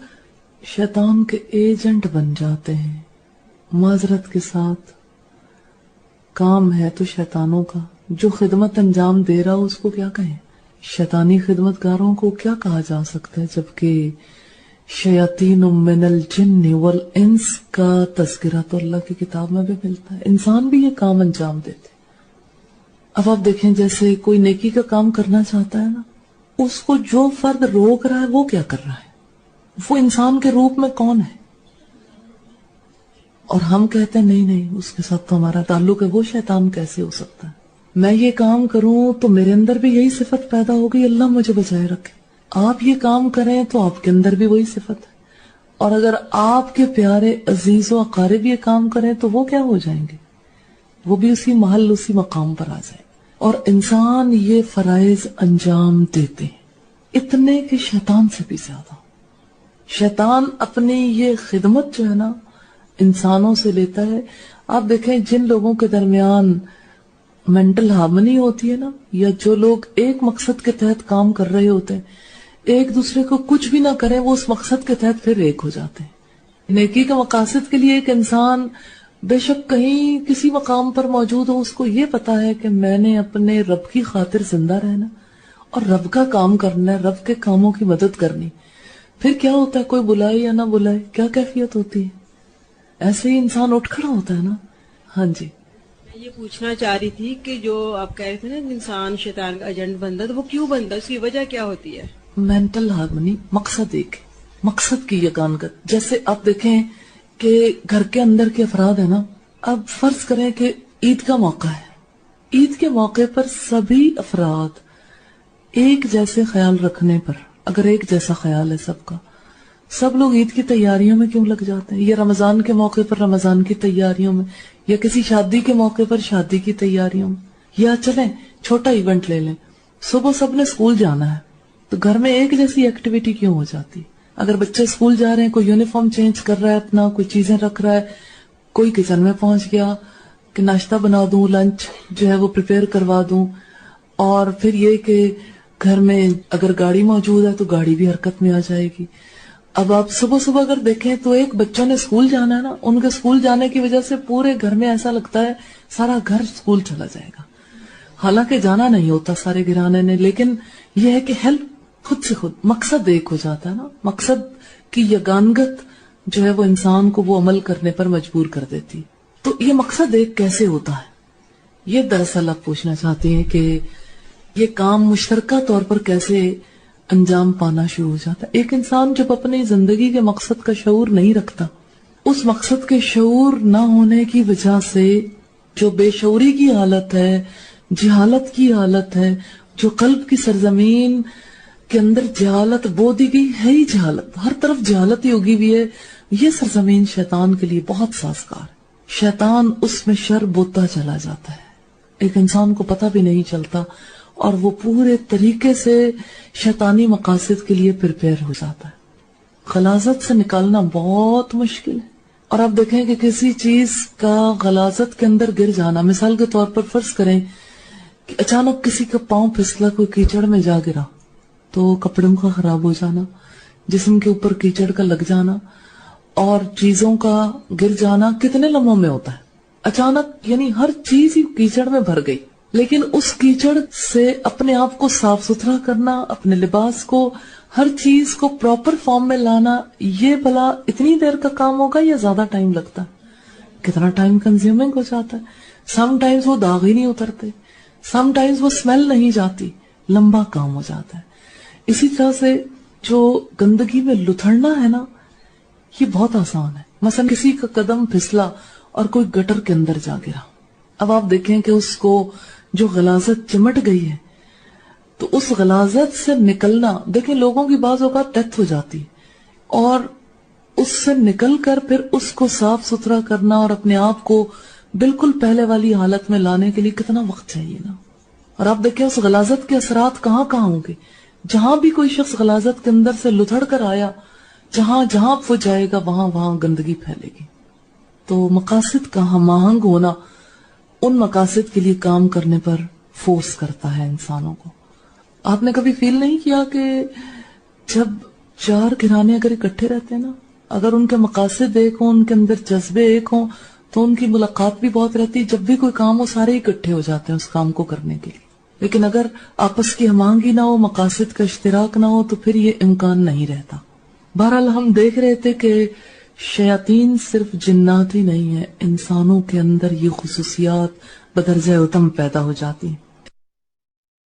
شیطان کے ایجنٹ بن جاتے ہیں. معذرت کے ساتھ کام ہے تو شیطانوں کا، جو خدمت انجام دے رہا ہو اس کو کیا کہیں؟ شیطانی خدمتگاروں کو کیا کہا جا سکتا ہے، جبکہ شیاطین من الجن والانس کا تذکرہ تو اللہ کی کتاب میں بھی ملتا ہے. انسان بھی یہ کام انجام دیتے. اب آپ دیکھیں جیسے کوئی نیکی کا کام کرنا چاہتا ہے نا، اس کو جو فرد روک رہا ہے وہ کیا کر رہا ہے؟ وہ انسان کے روپ میں کون ہے؟ اور ہم کہتے ہیں نہیں اس کے ساتھ تو ہمارا تعلق ہے. وہ شیطان کیسے ہو سکتا ہے؟ میں یہ کام کروں تو میرے اندر بھی یہی صفت پیدا ہوگی، اللہ مجھے بچائے رکھے. آپ یہ کام کریں تو آپ کے اندر بھی وہی صفت ہے. اور اگر آپ کے پیارے عزیز و اقارب یہ کام کریں تو وہ کیا ہو جائیں گے؟ وہ بھی اسی محل اسی مقام پر آ جائیں. اور انسان یہ فرائض انجام دیتے ہیں اتنے کہ شیطان سے بھی زیادہ. شیطان اپنی یہ خدمت جو ہے نا انسانوں سے لیتا ہے. آپ دیکھیں جن لوگوں کے درمیان مینٹل ہارمنی ہوتی ہے نا، یا جو لوگ ایک مقصد کے تحت کام کر رہے ہوتے ہیں، ایک دوسرے کو کچھ بھی نہ کریں وہ اس مقصد کے تحت پھر ایک ہو جاتے ہیں. نیکی کا مقاصد کے لیے ایک انسان بے شک کہیں کسی مقام پر موجود ہو، اس کو یہ پتا ہے کہ میں نے اپنے رب کی خاطر زندہ رہنا اور رب کا کام کرنا ہے، رب کے کاموں کی مدد کرنی. پھر کیا ہوتا ہے، کوئی بلائے یا نہ بلائے کیا کیفیت ہوتی ہے؟ ایسے ہی انسان اٹھ کھڑا ہوتا ہے نا. ہاں جی، میں یہ پوچھنا چاہ رہی تھی کہ جو آپ کہہ رہے تھے نا انسان شیطان کا ایجنٹ بنتا ہے، تو وہ کیوں بنتا ہے؟ اس کی وجہ کیا ہوتی ہے؟ Mental harmony. مقصد ایک ہے، مقصد کی یگانگت. جیسے آپ دیکھیں کہ گھر کے اندر کے افراد ہیں نا، اب فرض کریں کہ عید کا موقع ہے. عید کے موقع پر سبھی افراد ایک جیسے خیال رکھنے پر، اگر ایک جیسا خیال ہے سب کا، سب لوگ عید کی تیاریوں میں کیوں لگ جاتے ہیں؟ یا رمضان کے موقع پر رمضان کی تیاریوں میں، یا کسی شادی کے موقع پر شادی کی تیاریوں میں. یا چلیں چھوٹا ایونٹ لے لیں، صبح سب نے اسکول جانا ہے تو گھر میں ایک جیسی ایکٹیویٹی کیوں ہو جاتی؟ اگر بچے اسکول جا رہے ہیں، کوئی یونیفارم چینج کر رہا ہے اپنا، کوئی چیزیں رکھ رہا ہے، کوئی کچن میں پہنچ گیا کہ ناشتہ بنا دوں، لنچ جو ہے وہ پریپیئر کروا دوں. اور پھر یہ کہ گھر میں اگر گاڑی موجود ہے تو گاڑی بھی حرکت میں آ جائے گی. اب آپ صبح صبح اگر دیکھیں تو ایک بچوں نے اسکول جانا ہے نا، ان کے اسکول جانے کی وجہ سے پورے گھر میں ایسا لگتا ہے سارا گھر اسکول چلا جائے گا. حالانکہ جانا نہیں ہوتا سارے گھرانے نے، لیکن یہ ہے کہ ہیلپ خود سے خود، مقصد ایک ہو جاتا ہے نا. مقصد کی یگانگت جو ہے وہ انسان کو وہ عمل کرنے پر مجبور کر دیتی. تو یہ مقصد ایک کیسے ہوتا ہے، یہ دراصل آپ پوچھنا چاہتے ہیں کہ یہ کام مشترکہ طور پر کیسے انجام پانا شروع ہو جاتا ہے. ایک انسان جب اپنی زندگی کے مقصد کا شعور نہیں رکھتا، اس مقصد کے شعور نہ ہونے کی وجہ سے جو بے شعوری کی حالت ہے، جہالت کی حالت ہے، جو قلب کی سرزمین کے اندر جہالت بو دی گئی ہے، ہی جہالت، ہر طرف جہالت ہی اگی ہوئی ہے. یہ سرزمین شیطان کے لیے بہت سازگار ہے. شیطان اس میں شر بوتا چلا جاتا ہے، ایک انسان کو پتہ بھی نہیں چلتا، اور وہ پورے طریقے سے شیطانی مقاصد کے لیے پریپیئر ہو جاتا ہے. غلاظت سے نکالنا بہت مشکل ہے. اور آپ دیکھیں کہ کسی چیز کا غلاظت کے اندر گر جانا، مثال کے طور پر فرض کریں کہ اچانک کسی کا پاؤں پھسلا، کوئی کیچڑ میں جا گرا، تو کپڑوں کا خراب ہو جانا، جسم کے اوپر کیچڑ کا لگ جانا اور چیزوں کا گر جانا کتنے لمحوں میں ہوتا ہے؟ اچانک یعنی ہر چیز ہی کیچڑ میں بھر گئی. لیکن اس کیچڑ سے اپنے آپ کو صاف ستھرا کرنا، اپنے لباس کو، ہر چیز کو پراپر فارم میں لانا، یہ بھلا اتنی دیر کا کام ہوگا یا زیادہ ٹائم لگتا ہے؟ کتنا ٹائم کنزیومنگ ہو جاتا ہے. سم ٹائمز وہ داغ ہی نہیں اترتے، سم ٹائمز وہ اسمیل نہیں جاتی، لمبا کام ہو جاتا ہے. اسی طرح سے جو گندگی میں لتھڑنا ہے نا، یہ بہت آسان ہے. مثلا کسی کا قدم پھسلا اور کوئی گٹر کے اندر جا گرا، اب آپ دیکھیں کہ اس کو جو غلاظت چمٹ گئی ہے، تو اس غلاظت سے نکلنا، دیکھیں لوگوں کی بعض اوقات ڈیتھ ہو جاتی، اور اس سے نکل کر پھر اس کو صاف ستھرا کرنا اور اپنے آپ کو بالکل پہلے والی حالت میں لانے کے لیے کتنا وقت چاہیے نا. اور آپ دیکھیں اس غلاظت کے اثرات کہاں کہاں ہوں گے. جہاں بھی کوئی شخص غلاظت کے اندر سے لتھڑ کر آیا، جہاں جہاں وہ جائے گا وہاں وہاں گندگی پھیلے گی. تو مقاصد کا ہم آہنگ ہونا ان مقاصد کے لیے کام کرنے پر فورس کرتا ہے انسانوں کو. آپ نے کبھی فیل نہیں کیا کہ جب چار گھرانے اگر اکٹھے رہتے ہیں نا، اگر ان کے مقاصد ایک ہوں، ان کے اندر جذبے ایک ہوں، تو ان کی ملاقات بھی بہت رہتی ہے. جب بھی کوئی کام ہو سارے اکٹھے ہو جاتے ہیں اس کام کو کرنے کے لیے. لیکن اگر آپس کی ہم آہنگی نہ ہو، مقاصد کا اشتراک نہ ہو، تو پھر یہ امکان نہیں رہتا. بہرحال ہم دیکھ رہے تھے کہ شیاطین صرف جنات ہی نہیں ہیں، انسانوں کے اندر یہ خصوصیات بدرجہ اتم پیدا ہو جاتی ہیں.